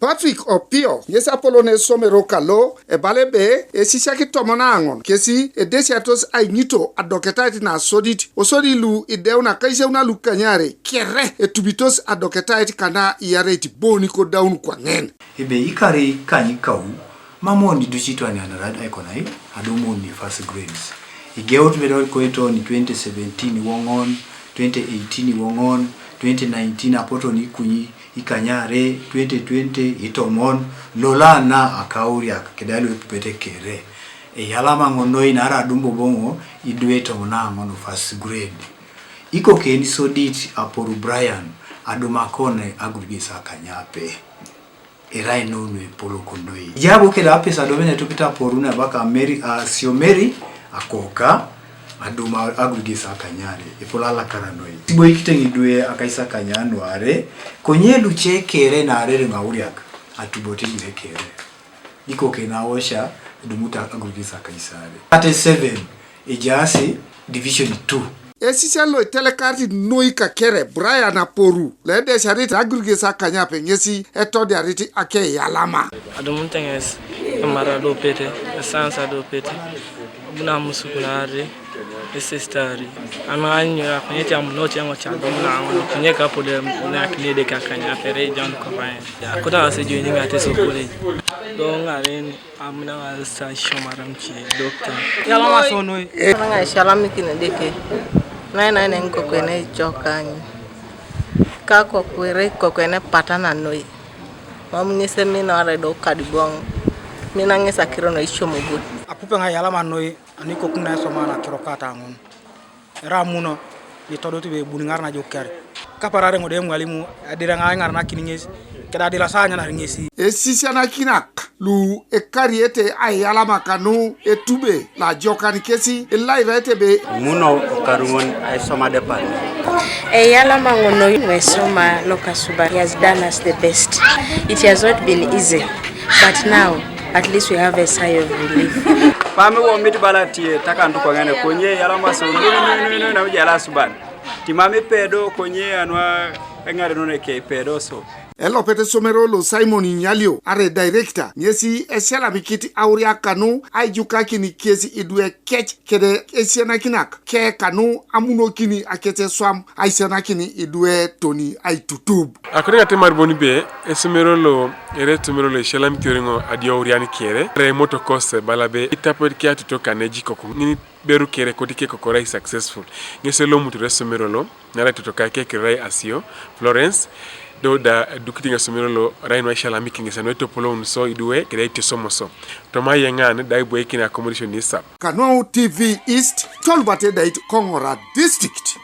Patrick Opio yesa polone somero kalo e balebe Esisiak tomona angon kesi e desiatos ay nyito adoketati na sodit osodi lu ideuna kaise una lu kanyare kere e tubitos adoketati kana yareti boni ko down kwa ngen ebe ikari kanyi kau mamoni duchitwa ni anarad ikonai adomoni first grades igeot medal koito ni 2017 wongon 2018 wongon 2019 apoto ni kunyi ikanyare 2020 itomon lolana akauria kedalo pete kere e yalama ngono inara dumbo bongo idueto mona ngono first grade iko keni sodit aporu Brian adomakone agurigisa kanyape erai nonwe polo kondoi jabo keda apesa domene tupita poruna baka Asio akoka aduma agugisa kanyare ipolala karanoi tibo ikitengi due akaisa kanyano are konye luche kere na arere ngauriaka atuboti kere iko kena osha dumuta agugisa kaisare 37 ejasi division 2 Esisiak lo telekarti noika kere Brian aporu le de charite agugisa kanyape nyesi etodi ariti ake yalama adumuntenges amara do pete sansa do pete buna musukunare esistari ama anya kwenye amunote yango cha domna kwenye kapo de na knede kakanya pere John Cobain akuta asejo ni ngate sokole do ngaren amna wasa shomaramchi doctor yala masono nga shalami kinedeke na ngo kwene jokanyi kako kwere ko kwene patana noi mamni seminare do kadibong mina ngesa kirono ishomugo akupe nga yala manoi aniko kuna somana kirokata ngon ramuno yitodo tibe buningar na jokkare kaparare ngode mwalimu adira nga ngar na kininges keda dira sanya na ringesi Esisiak kinak lu ekariete ay yala makanu etube la jokani kesi live be muno karungon ay soma de pan yala mangono we soma lokasuba. He has done us the best. It has not been easy, but now at least we have a sigh of relief. Pame wo miti balati takantu kwa ngane konye yala maso no na yala suban timame pedo konye anwa ngare no ke pedo so elo pete somero lo Simon Nyalio are director nyesi esela mikiti auria kanu ajuka kini kesi idue kech kede esiana kinak ke kanu amuno kini akete swam aisiana kini idue Tony Etutub akore gate marboni be esomero lo esela mitiringo adio uriani kere re moto cost balabe itapo kia tutoka neji koko nini beru kere kodike kokorai successful ngeselo mutu resomero lo nara tutoka ke kirai Asio Florence do da dukitinga somero lo rainwa shala making is no polo unso idue kede somoso to ma yengane dai boy kina accommodation ni sap Kano TV East tolbate dait Kongora district